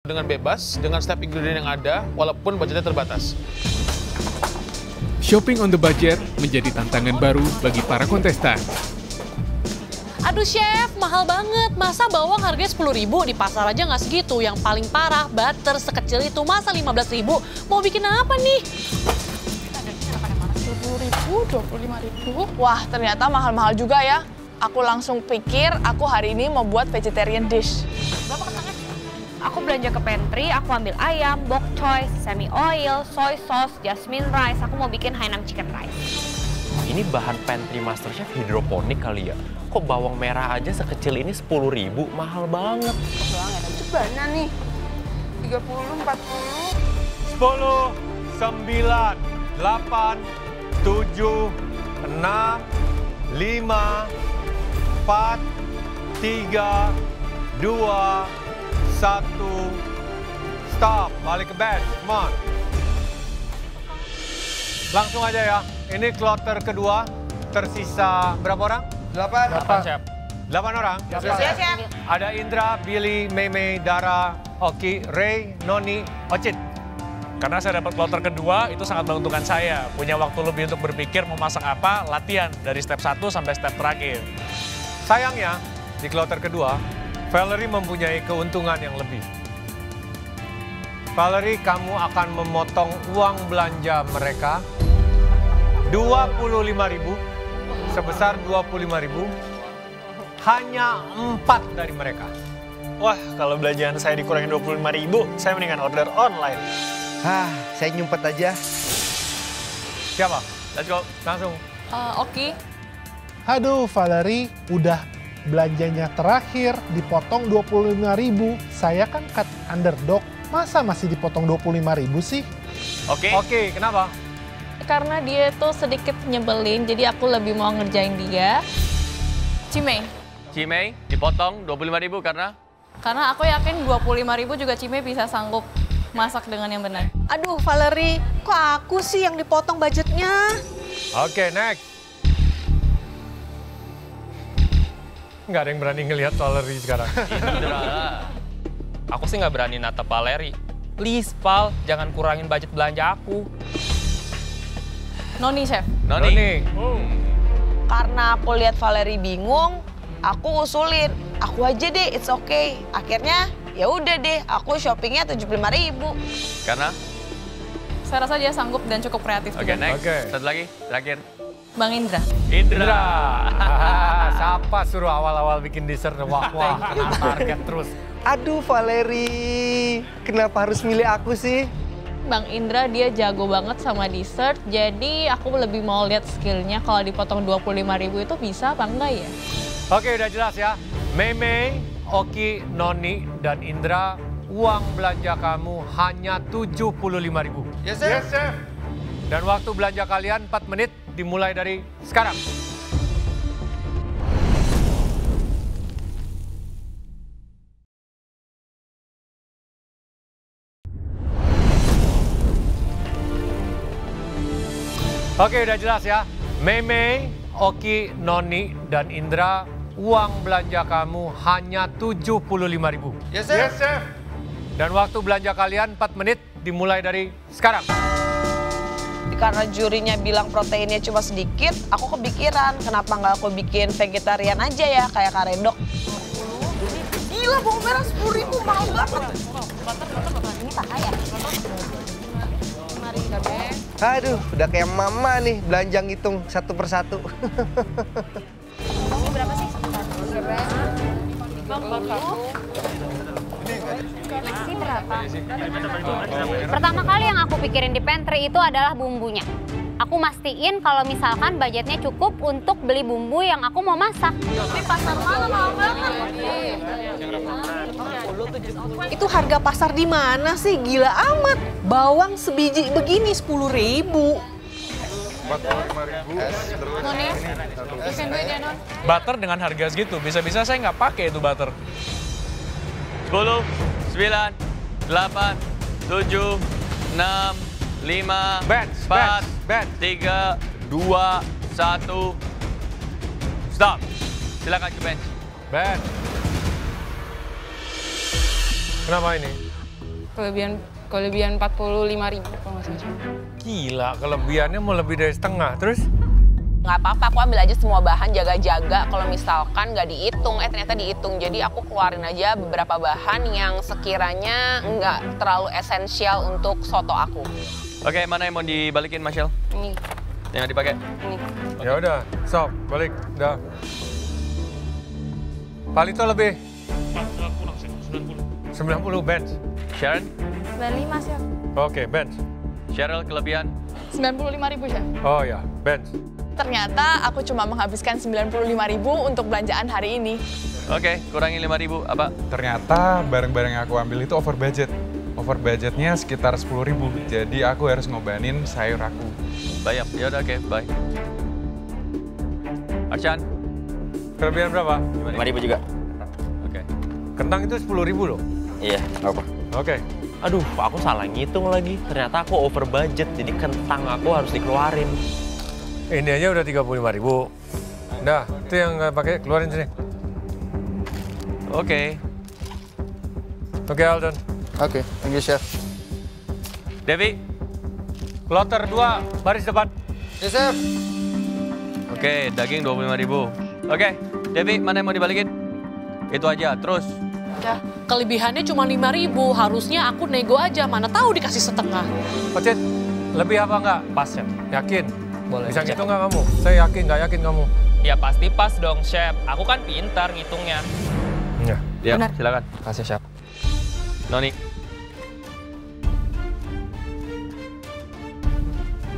dengan bebas, dengan setiap ingredient yang ada, walaupun budgetnya terbatas. Shopping on the budget menjadi tantangan baru bagi para kontestan. Aduh chef, mahal banget. Masa bawang harganya 10.000, di pasar aja nggak segitu. Yang paling parah, butter sekecil itu masa 15.000. Mau bikin apa nih? 10.000, 25.000. Wah, ternyata mahal-mahal juga ya. Aku langsung pikir aku hari ini mau buat vegetarian dish. Berapa kentangnya? Aku belanja ke pantry, aku ambil ayam, bok choy, sesame oil, soy sauce, jasmine rice. Aku mau bikin Hainam chicken rice. Ini bahan pantry MasterChef hidroponik kali ya? Kok bawang merah aja sekecil ini 10.000, mahal banget. Itu banyak nih. 30, 40. 10, 9, 8, 7, 6, 5, 4, 3, 2, 1. Stop, balik ke bed, come on. Langsung aja ya, ini kloter kedua, tersisa berapa orang? 8, Chef. 8 orang? Siap. Ada Indra, Billy, Mei, Dara, Oki, Ray, Noni, Ocit. Karena saya dapat kloter kedua, itu sangat menguntungkan saya. Punya waktu lebih untuk berpikir mau masak apa, latihan dari step 1 sampai step terakhir. Sayangnya, di kloter kedua, Valerie mempunyai keuntungan yang lebih. Valerie, kamu akan memotong uang belanja mereka 25.000, sebesar 25.000, hanya 4 dari mereka. Wah, kalau belanjaan saya dikurangin 25.000, saya mendingan order online. Saya nyumpet aja. Siapa? Let's go, langsung. Oke. Aduh, Valerie, udah belanjanya terakhir dipotong 25.000. Saya kan cut underdog, masa masih dipotong 25.000 sih? Oke, kenapa? Karena dia tuh sedikit nyebelin, jadi aku lebih mau ngerjain dia. Cimei. Cimei dipotong 25.000 karena? Karena aku yakin 25.000 juga Cimei bisa sanggup masak dengan yang benar. Aduh Valerie, kok aku sih yang dipotong budgetnya? Oke, next. Nggak ada yang berani ngelihat Valerie sekarang. Indra. Aku sih nggak berani natap Valerie. Please, Val, jangan kurangin budget belanja aku. Noni, Chef. Noni. Karena aku lihat Valerie bingung, aku usulin, aku aja deh, it's okay. Akhirnya ya udah deh, aku shoppingnya 75.000. Karena? Saya rasa dia sanggup dan cukup kreatif. Oke, juga. next. Satu lagi, terakhir. Bang Indra. Indra. Siapa suruh awal-awal bikin dessert? Wah, target terus. Aduh Valerie, kenapa harus milih aku sih? Bang Indra dia jago banget sama dessert, jadi aku lebih mau lihat skillnya kalau dipotong 25.000 itu bisa apa enggak ya? Oke, udah jelas ya. Mei, Oki, Noni, dan Indra, uang belanja kamu hanya 75.000. Yes, Chef. Dan waktu belanja kalian 4 menit dimulai dari sekarang. Oke, udah jelas ya. Mei, Oki, Noni, dan Indra, uang belanja kamu hanya 75.000. Yes, Chef. Dan waktu belanja kalian 4 menit dimulai dari sekarang. Karena jurinya bilang proteinnya cuma sedikit, aku kepikiran kenapa nggak aku bikin vegetarian aja ya, kayak karedok. Gila, bawang merah 10.000, mahal banget. Ini pakai ya? Aduh, udah kayak mama nih belanja ngitung satu persatu. Ini berapa sih? Nasi berapa? Pertama kali yang aku pikirin di pantry itu adalah bumbunya. Aku mastiin kalau misalkan budgetnya cukup untuk beli bumbu yang aku mau masak. Tapi pasar mana mahal banget? Itu harga pasar di mana sih? Gila amat. Bawang sebiji begini 10.000. 45.000. Noni, you can do it ya Non. Butter dengan harga segitu, bisa-bisa saya nggak pakai itu butter. 10, 9, 8, 7, 6, 5, Bench, 4, bench. 3, 2, 1. Stop. Silakan ke bench. Ben. Kenapa ini? Kelebihan 45.000 kalau nggak salah. Gila, kelebihannya mau lebih dari setengah. Terus? Nggak apa-apa, aku ambil aja semua bahan, jaga-jaga. Kalau misalkan nggak dihitung, ternyata dihitung. Jadi aku keluarin aja beberapa bahan yang sekiranya nggak terlalu esensial untuk soto aku. Oke, mana yang mau dibalikin, Marshall? Ini. Yang dipakai? Ini. Ya udah, stop, balik, udah. Palito lebih. 90 bench. Sharon? 95, Chef. Oke, bench. Cheryl kelebihan? 95.000, Chef. Oh ya, bench. Ternyata aku cuma menghabiskan 95.000 untuk belanjaan hari ini. Oke, kurangin 5.000, apa? Ternyata barang-barang yang aku ambil itu over budget. Over budgetnya sekitar 10.000, jadi aku harus ngobanin sayur aku. Bayap, ya udah oke, bye. Archan? Kelebihan berapa? 5.000 juga. Oke. Kentang itu 10.000 loh? Iya, apa? Oke. Aduh, aku salah ngitung lagi. Ternyata aku over budget, jadi kentang aku harus dikeluarin. Ini aja udah 35.000. Nah, itu yang nggak pakai, keluarin sini. Oke. Oke, Alden. Oke, thank you, Chef. Devi? Kloter 2, baris depan. Yes, Chef. Oke, daging 25.000. Oke, Devi, mana yang mau dibalikin? Itu aja, terus. Kelebihannya cuma 5.000, harusnya aku nego aja, mana tahu dikasih setengah. Ocit, lebih apa enggak? Pas, Chef. Yakin? Boleh. Bisa ngitung nggak kamu? Saya yakin, nggak yakin kamu? Ya pasti pas dong, Chef. Aku kan pintar ngitungnya. Ya, silakan. Kasih, Chef. Noni.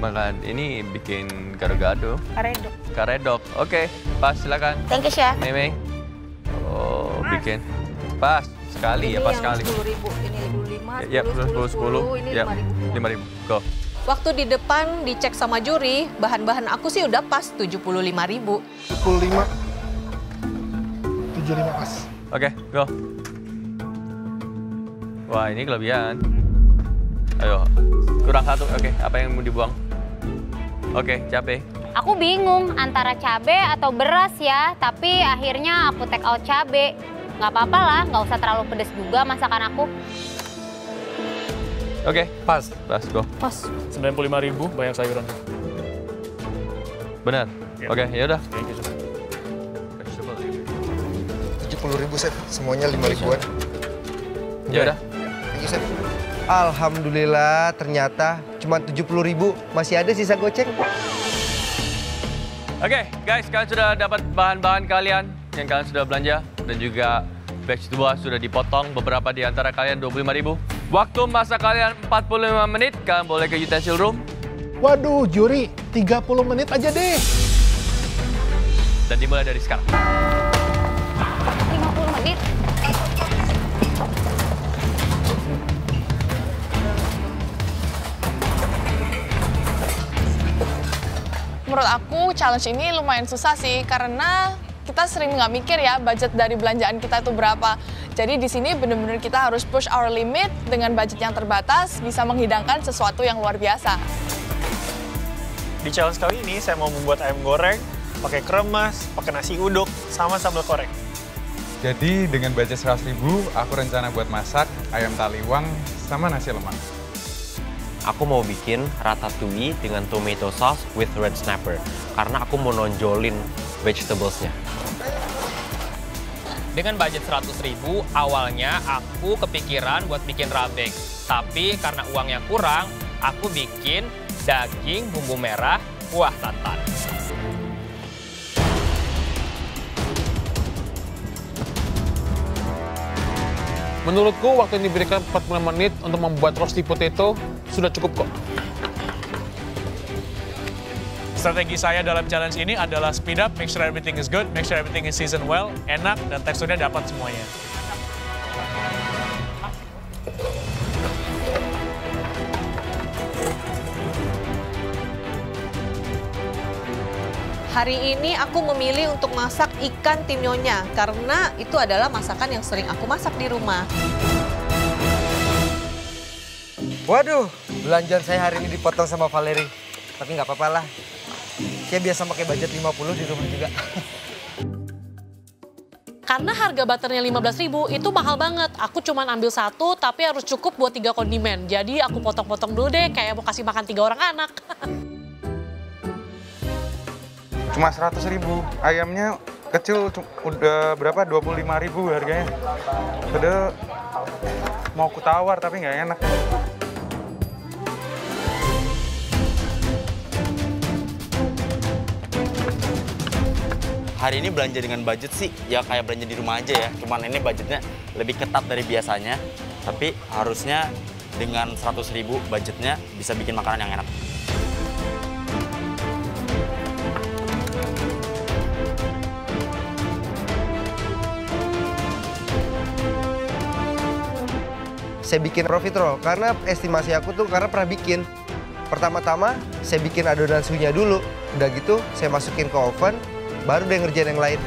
Makan, ini bikin gado-gado. Karedok. Karedok, oke. Pas, silakan. Thank you, Chef. Meme. Oh, bikin. Pas, sekali ya, pas sekali. 10.000, ini 5, Ya, 10, ini ya, 5.000. 5.000, go. Waktu di depan dicek sama juri, bahan-bahan aku sih udah pas 75.000. 75. 75 pas. Oke, go. Wah, ini kelebihan. Ayo, kurang satu. Oke, apa yang mau dibuang? Oke, cabai. Aku bingung antara cabe atau beras ya, tapi akhirnya aku take out cabe. Nggak apa-apa lah, nggak usah terlalu pedes juga masakan aku. Oke, pas. Pas, go. Pas. 95.000 banyak sayuran. Benar. Oke, ya udah. 70.000, Chef. Semuanya 5.000-an. Ya udah. Thank you, Chef. Alhamdulillah, ternyata cuma 70.000, masih ada sisa goceng. Oke, guys, kalian sudah dapat bahan-bahan kalian yang kalian sudah belanja dan juga batch 2 sudah dipotong, beberapa di antara kalian 25.000. Waktu masak kalian 45 menit, kalian boleh ke utensil room. Waduh, juri, 30 menit aja deh. Dan dimulai dari sekarang. 50 menit. Menurut aku challenge ini lumayan susah sih karena kita sering nggak mikir ya budget dari belanjaan kita itu berapa. Jadi di sini benar-benar kita harus push our limit dengan budget yang terbatas bisa menghidangkan sesuatu yang luar biasa. Di challenge kali ini saya mau membuat ayam goreng pakai kremes, pakai nasi uduk, sama sambal korek. Jadi dengan budget 100.000, aku rencana buat masak ayam taliwang sama nasi lemak. Aku mau bikin ratatouille dengan tomato sauce with red snapper. Karena aku mau nonjolin vegetables-nya. Dengan budget 100.000, awalnya aku kepikiran buat bikin rabeng. Tapi karena uangnya kurang, aku bikin daging, bumbu merah, kuah santan. Menurutku, waktu yang diberikan 45 menit untuk membuat roasted potato sudah cukup kok. Strategi saya dalam challenge ini adalah speed up, make sure everything is good, make sure everything is seasoned well, enak, dan teksturnya dapat semuanya. Hari ini aku memilih untuk masak ikan tim nyonya karena itu adalah masakan yang sering aku masak di rumah. Waduh, belanjaan saya hari ini dipotong sama Valeri. Tapi nggak apa-apa lah. Saya biasa pakai budget 50 di rumah juga. Karena harga butternya 15.000 itu mahal banget. Aku cuman ambil 1 tapi harus cukup buat 3 kondimen. Jadi aku potong-potong dulu deh kayak mau kasih makan 3 orang anak. Cuma 100.000. Ayamnya kecil udah berapa? 25.000 harganya. Padahal mau aku tawar tapi nggak enak. Hari ini belanja dengan budget sih, ya kayak belanja di rumah aja ya. Cuman ini budgetnya lebih ketat dari biasanya. Tapi harusnya dengan 100.000 budgetnya bisa bikin makanan yang enak. Saya bikin profit roll karena estimasi aku tuh karena pernah bikin. Pertama-tama saya bikin adonan suhunya dulu. Udah gitu saya masukin ke oven, baru deh ngerjain yang lain.